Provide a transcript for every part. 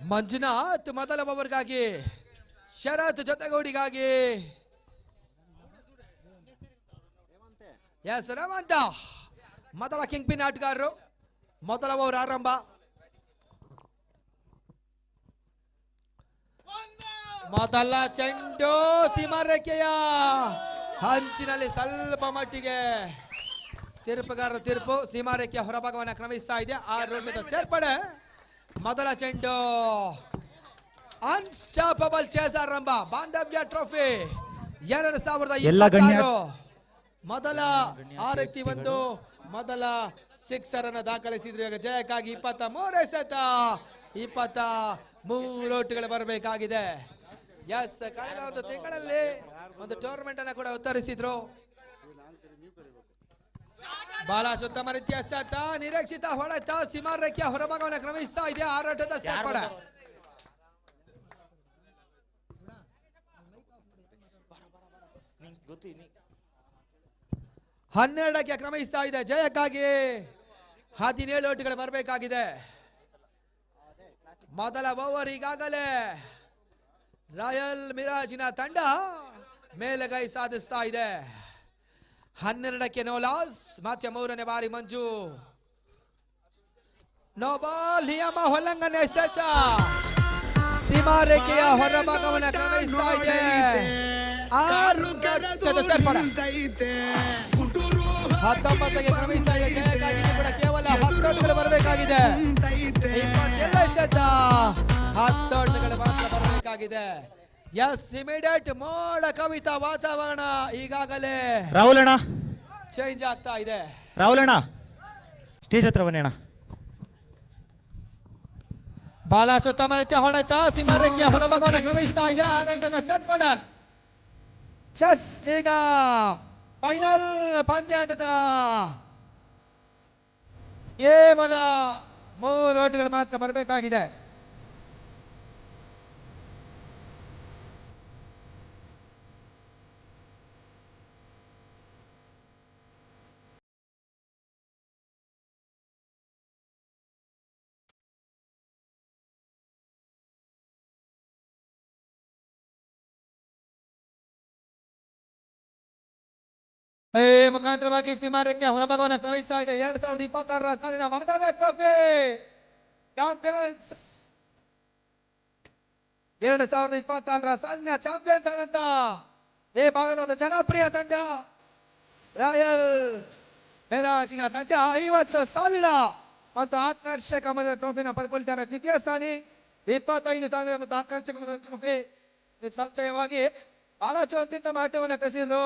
ಮಂಜುನಾಥ್ ಮೊದಲ ಓವರ್ಗಾಗಿ, ಶರತ್ ಜೊತೆಗೂಡಿಗಾಗಿ ಎಸ್ ರಮಂತ ಮೊದಲ king pin ಆಟಗಾರರು. ಮೊದಲ ಓವರ್ ಆರಂಭ. ಮೊದಲ ಚೆಂಡು ಸೀಮಾರೇಖೆಯ ಹಂಚಿನಲ್ಲಿ ಸ್ವಲ್ಪ ಮಟ್ಟಿಗೆ ತೀರ್ಪುಗಾರರ ತೀರ್ಪು. ಸೀಮಾರೇಖೆಯ ಹೊರಭಾಗವನ್ನು ಕ್ರಮಿಸ್ತಾ ಇದೆ. 6 ರನ್ನಿಂದ ಸೇರ್ಪಡೆ. ಮೊದಲ ಚೆಂಡು ಅನ್ಸ್ಟಾಪಬಲ್ ಚೇಸ್ ಆರಂಭ. ಬಾಂಧವ್ಯ ಟ್ರೋಫಿ 2026 ಮೊದಲ 6-1 ಮೊದಲ ಸಿಕ್ಸರ್ ಅನ್ನು ದಾಖಲಿಸಿದ್ರು. ಈಗ ಜಯಕ್ಕಾಗಿ 23 ಎಸೆತ, 23 ಓಟುಗಳು ಬರಬೇಕಾಗಿದೆ. ಎಸ್, ಕಳೆದ ಒಂದು ತಿಂಗಳಲ್ಲಿ ಒಂದು ಟೂರ್ನಮೆಂಟ್ ಅನ್ನು ಕೂಡ ಉತ್ತರಿಸಿದ್ರು. ಬಹಳಷ್ಟು ಉತ್ತಮ ರೀತಿಯ ಎಸೆತ, ನಿರೀಕ್ಷಿತ ಹೊಡೆತ, ಸೀಮಾರೇಖೆಯ ಹೊರಭಾಗವನ್ನು ಕ್ರಮಿಸ್ತಾ ಇದೆ. 6 ಓಟದ ಸೇರ್ಪಡೆ. ಹನ್ನೆರಡಕ್ಕೆ ಕ್ರಮಿಸ್ತಾ ಇದೆ. ಜಯಕ್ಕಾಗಿ 17 ಓಟುಗಳು ಬರಬೇಕಾಗಿದೆ. ಮೊದಲ ಓವರ್ ಈಗಾಗಲೇ ರಾಯಲ್ ಮಿರಾಜಿನ ತಂಡ ಮೇಲುಗೈ ಸಾಧಿಸ್ತಾ ಇದೆ. 12ಕ್ಕೆ ನೋ ಲಾಸ್. ಮತ್ತೆ 3ನೇ ಬಾರಿ ಮಂಜು. ನೋ ಬಾಲ್, ನಿಯಮ ಉಲ್ಲಂಘನೆ ಎಸೆತ, ಸೀಮಾರೇಖೆಯ ಹೊರಭಾಗವನ್ನು ಕ್ರಮಿಸ್ತಾ ಇದೆ. 6 ಓಟದ ಸೇರ್ಪಡೆ. 19ಕ್ಕೆ ಕ್ರಮಿಸ್ತಾ ಇದೆ. ಜಯಕ್ಕಾಗಿ ಕೂಡ ಕೇವಲ 10 ಓಟುಗಳು ಬರಬೇಕಾಗಿದೆ. 22 ಎಸೆತ, 10 ಓಟುಗಳು ಮಾತ್ರ ಬರಬೇಕಾಗಿದೆ. ಎಸ್, ಇಮಿಡಿಯೇಟ್ ಮೋಡ ಕವಿತ ವಾತಾವರಣ ಈಗಾಗಲೇ ರಾಹುಲ್ ಅಣ್ಣ ಚೇಂಜ್ ಆಗ್ತಾ ಇದೆ. ರಾಹುಲ್ ಅಣ್ಣ ಸ್ಟೇಜ್ ಹತ್ರ ಬನ್ನಿ ಅಣ್ಣ. ಬಹಳಷ್ಟು ಉತ್ತಮ ರೀತಿಯ ಹೊಡೆತ, ಸೀಮಾರೇಖೆಯ ಹೊರಭಾಗವನ್ನು ಕ್ರಮಿಸ್ತಾ ಇದೆ. ಚೆಸ್ ಈಗ ಫೈನಲ್ ಪಂದ್ಯಾಟದ ಕೇವಲ 3 ಓಟುಗಳು ಮಾತ್ರ ಬರಬೇಕಾಗಿದೆ. ಮುಖಾಂತರವಾಗಿ ಸೀಮಾರೇಖೆಯ ಹೊರಭಾಗವನ್ನು ಕ್ರಮಿಸ್ತಾ ಇದೆ. 2026 ಸಾಲಿನ ಬಾಂಧವ್ಯ ಟ್ರೋಫಿ ಚಾಂಪಿಯನ್ಸ್, 2026 ಸಾಲಿನ ಚಾಂಪಿಯನ್ಸ್ ಆದಂತ ಈ ಭಾಗದ ಒಂದು ಜನಪ್ರಿಯ ತಂಡ ರಾಯಲ್ ಮಿರಾಜಿನ ತಂಡ 50,000 ಮತ್ತು ಆಕರ್ಷಕ ಟ್ರೋಫಿನ ಪಡೆದುಕೊಂಡಿದ್ದಾರೆ. ದ್ವಿತೀಯ ಸ್ಥಾನಿ 25,000 ಮತ್ತು ಆಕರ್ಷಕ ಟ್ರೋಫಿ. ಸಂಚಯವಾಗಿ ಬಹಳಷ್ಟು ಅತ್ಯುತ್ತಮ ಆಟವನ್ನು ಕಸಿದರು.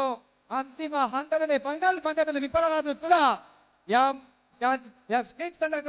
ಅಂತಿಮ ಹಂತದಲ್ಲಿ ಫೈನಲ್ ಪಂದ್ಯದಲ್ಲಿ ವಿಫಲರಾದರೂ ಕೂಡ